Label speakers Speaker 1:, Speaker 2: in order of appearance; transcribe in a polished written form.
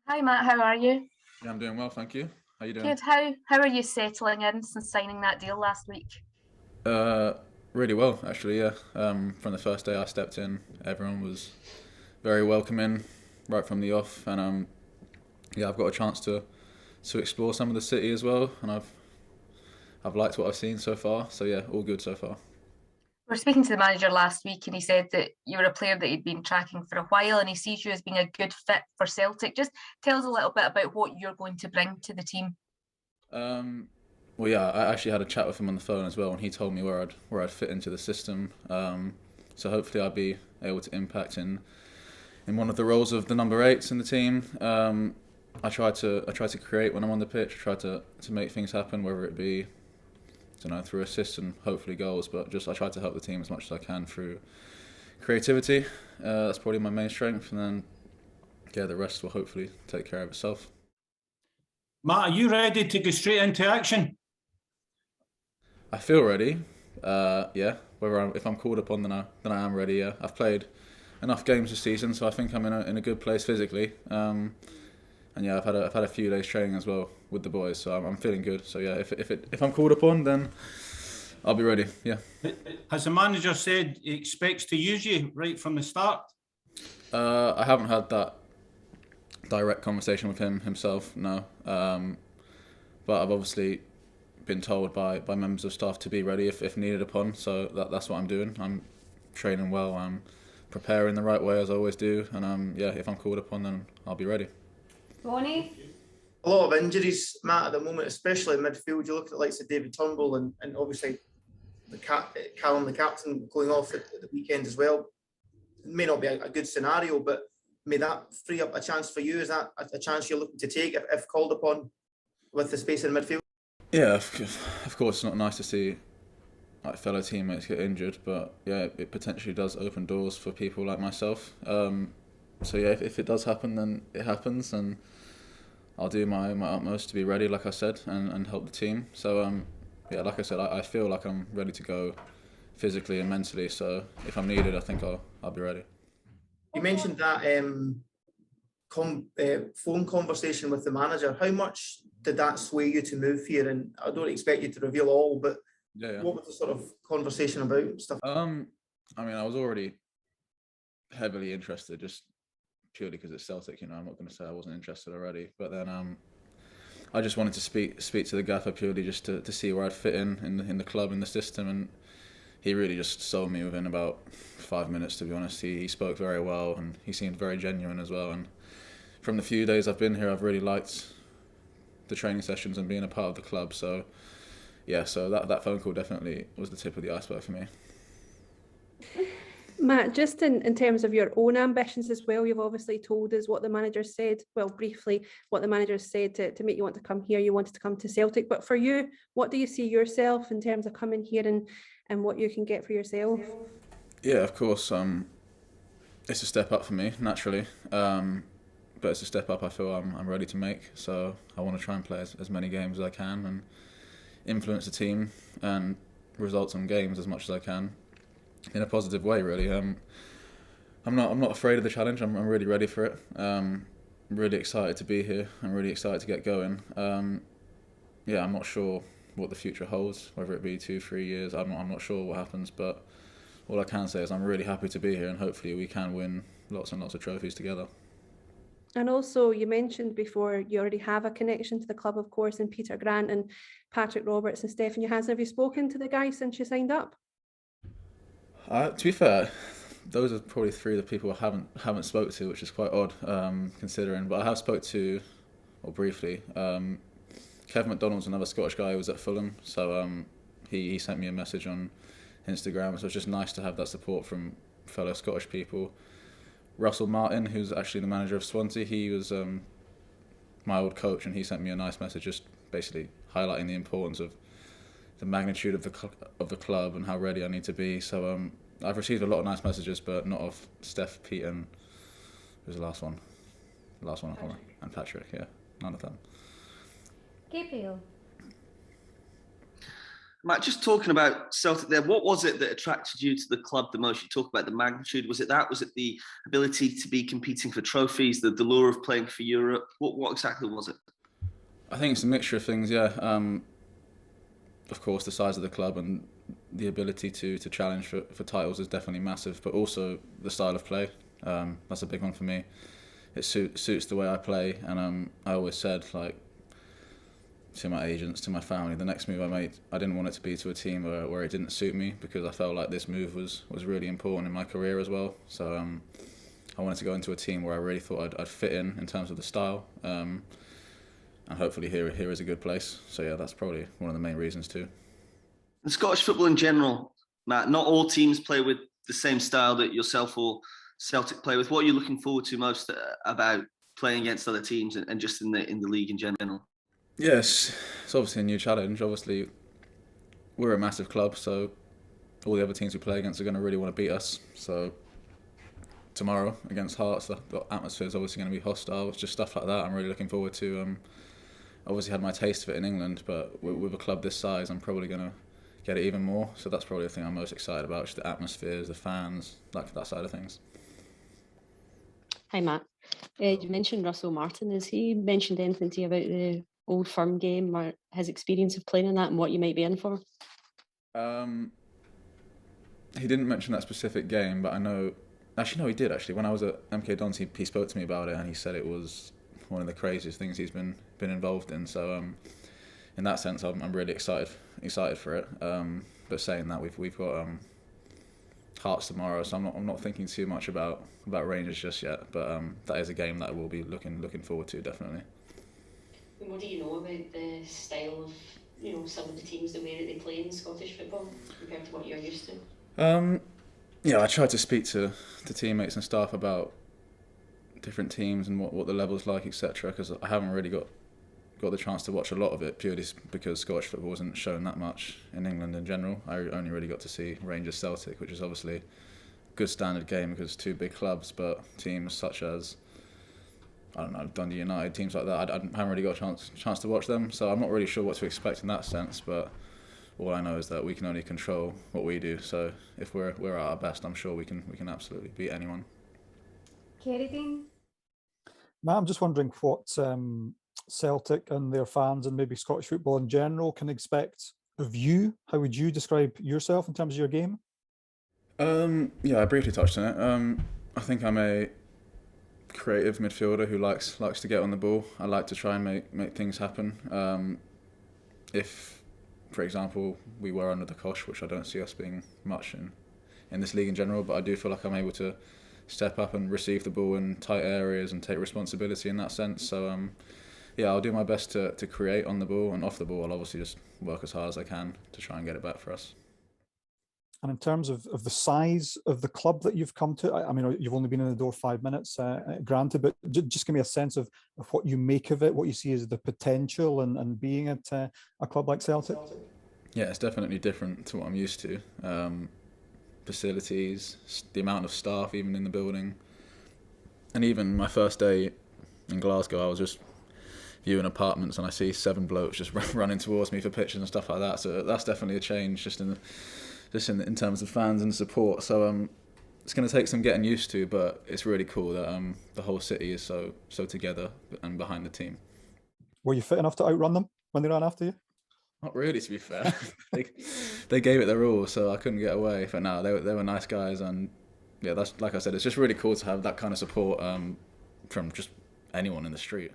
Speaker 1: Hi Matt, how are you?
Speaker 2: Yeah, I'm doing well, thank you. How you doing?
Speaker 1: Good. How are you settling in since signing that deal last week?
Speaker 2: Uh, Really well, actually. Yeah. From the first day I stepped in, everyone was very welcoming, right from the off, and yeah, I've got a chance to explore some of the city as well, and I've liked what I've seen so far. So yeah, all good so far.
Speaker 1: We were speaking to the manager last week and he said that you were a player that he'd been tracking for a while and he sees you as being a good fit for Celtic. Just tell us a little bit about what you're going to bring to the team.
Speaker 2: Um, well, yeah, I actually had a chat with him on the phone as well, and he told me where I'd fit into the system. So hopefully I'll be able to impact in one of the roles of the number eights in the team. I try to create when I'm on the pitch. I try to make things happen, whether it be through assists and hopefully goals. But just I try to help the team as much as I can through creativity. That's probably my main strength, and then yeah, the rest will hopefully take care of itself.
Speaker 3: Matt, are you ready to go straight into action?
Speaker 2: I feel ready. Yeah, if I'm called upon, then I am ready. Yeah, I've played enough games this season, so I think I'm in a good place physically. And yeah, I've had a few days training as well with the boys, so I'm feeling good. So yeah, if I'm called upon, then I'll be ready. Yeah.
Speaker 3: Has the manager said he expects to use you right from the start?
Speaker 2: I haven't had that direct conversation with him himself, no. But I've obviously been told by members of staff to be ready if needed upon. So that's what I'm doing. I'm training well. I'm preparing the right way as I always do. And yeah, if I'm called upon, then I'll be ready.
Speaker 4: Bonnie?
Speaker 5: A lot of injuries, Matt, at the moment, especially in midfield. You look at the likes of David Turnbull and obviously Callum, the captain, going off at the weekend as well. It may not be a good scenario, but may that free up a chance for you? Is that a chance you're looking to take if called upon with the space in midfield?
Speaker 2: Yeah, of course, it's not nice to see like fellow teammates get injured, but yeah, it potentially does open doors for people like myself. So yeah, if it does happen, then it happens, and I'll do my utmost to be ready, like I said, and help the team. So yeah, like I said, I feel like I'm ready to go physically and mentally. So if I'm needed, I think I'll be ready.
Speaker 5: You mentioned that phone conversation with the manager. How much did that sway you to move here? And I don't expect you to reveal all, but
Speaker 2: Yeah.
Speaker 5: what was the sort of conversation about stuff?
Speaker 2: I mean, I was already heavily interested, just purely because it's Celtic. I'm not going to say I wasn't interested already, but then I just wanted to speak to the gaffer purely just to see where I'd fit in the club, in the system, and he really just sold me within about 5 minutes, to be honest. He spoke very well, and he seemed very genuine as well. And from the few days I've been here, I've really liked the training sessions and being a part of the club. So yeah, so that phone call definitely was the tip of the iceberg for me.
Speaker 4: Matt, just in terms of your own ambitions as well, you've obviously told us what the manager said, well, briefly, what the manager said to make you want to come here. You wanted to come to Celtic. But for you, what do you see yourself in terms of coming here and what you can get for yourself?
Speaker 2: Yeah, of course. It's a step up for me, naturally. But it's a step up I feel I'm ready to make. So I want to try and play as many games as I can and influence the team and results on games as much as I can in a positive way, really. I'm not afraid of the challenge. I'm really ready for it. I'm really excited to be here. I'm really excited to get going. Yeah, I'm not sure what the future holds, whether it be 2-3 years. I'm not sure what happens, but all I can say is I'm really happy to be here, and hopefully we can win lots and lots of trophies together.
Speaker 4: And also, you mentioned before you already have a connection to the club, of course, and Peter Grant and Patrick Roberts and Stefan Johansson. Have you spoken to the guys since you signed up?
Speaker 2: To be fair, those are probably three of the people I haven't spoke to, which is quite odd considering. But I have spoke to, or briefly, Kev McDonald's another Scottish guy who was at Fulham. So he sent me a message on Instagram. So it's just nice to have that support from fellow Scottish people. Russell Martin, who's actually the manager of Swansea, he was my old coach, and he sent me a nice message just basically highlighting the importance of the magnitude of the club and how ready I need to be. So I've received a lot of nice messages, but not of Steph, Pete, and who was the last one? The last one, Patrick. And Patrick. Yeah, none of them.
Speaker 4: Gabriel.
Speaker 6: Matt, just talking about Celtic there, what was it that attracted you to the club the most? You talk about the magnitude. Was it that? Was it the ability to be competing for trophies, the lure of playing for Europe? What exactly was it?
Speaker 2: I think it's a mixture of things, yeah. Of course, the size of the club and the ability to challenge for titles is definitely massive, but also the style of play. That's a big one for me. It suits the way I play, and I always said, like, to my agents, to my family, the next move I made, I didn't want it to be to a team where it didn't suit me, because I felt like this move was really important in my career as well. So I wanted to go into a team where I really thought I'd fit in terms of the style, and hopefully here is a good place. So yeah, that's probably one of the main reasons too.
Speaker 6: And Scottish football in general, Matt, not all teams play with the same style that yourself or Celtic play with. What are you looking forward to most about playing against other teams and just in the league in general?
Speaker 2: Yes, it's obviously a new challenge. Obviously, we're a massive club, so all the other teams we play against are going to really want to beat us. So tomorrow against Hearts, the atmosphere is obviously going to be hostile. It's just stuff like that I'm really looking forward to. Obviously had my taste of it in England, but with a club this size, I'm probably going to get it even more. So that's probably the thing I'm most excited about, just the atmospheres, the fans, like that side of things.
Speaker 7: Hi, Matt. You mentioned Russell Martin. Has he mentioned anything to you about the Old Firm game or his experience of playing in that and what you might be in for?
Speaker 2: He didn't mention that specific game, but I know... Actually, no, he did, actually. When I was at MK Dons, he spoke to me about it, and he said it was one of the craziest things he's been involved in. So in that sense, I'm really excited for it. But saying that, we've got Hearts tomorrow, so I'm not thinking too much about Rangers just yet. But that is a game that I will be looking forward to, definitely.
Speaker 7: What do you know about the style of, some of the teams, the way that they play in Scottish football compared to what you're used to?
Speaker 2: Yeah, I tried to speak to teammates and staff about different teams and what the level's like, etc. Because I haven't really got the chance to watch a lot of it, purely because Scottish football wasn't shown that much in England in general. I only really got to see Rangers Celtic, which is obviously a good standard game because it's two big clubs, but teams such as, I don't know, Dundee United, teams like that, I haven't really got a chance to watch them, so I'm not really sure what to expect in that sense, but all I know is that we can only control what we do, so if we're at our best, I'm sure we can absolutely beat anyone.
Speaker 1: Kerry,
Speaker 8: Matt, I'm just wondering what Celtic and their fans and maybe Scottish football in general can expect of you. How would you describe yourself in terms of your game?
Speaker 2: Yeah, I briefly touched on it. I think I'm a creative midfielder who likes to get on the ball. I like to try and make things happen. If, for example, we were under the cosh, which I don't see us being much in this league in general, but I do feel like I'm able to step up and receive the ball in tight areas and take responsibility in that sense. So yeah, I'll do my best to create on the ball, and off the ball I'll obviously just work as hard as I can to try and get it back for us.
Speaker 8: And in terms of the size of the club that you've come to, I mean, you've only been in the door 5 minutes, granted, but just give me a sense of what you make of it, what you see as the potential and being at a club like Celtic.
Speaker 2: Yeah, it's definitely different to what I'm used to. Facilities, the amount of staff even in the building, and even my first day in Glasgow, I was just viewing apartments and I see 7 blokes just running towards me for pictures and stuff like that. So that's definitely a change just in terms of fans and support. So it's going to take some getting used to, but it's really cool that the whole city is so together and behind the team.
Speaker 8: Were you fit enough to outrun them when they ran after you?
Speaker 2: Not really, to be fair. they gave it their all, so I couldn't get away. But no, they were nice guys, and yeah, that's, like I said, it's just really cool to have that kind of support from just anyone in the street.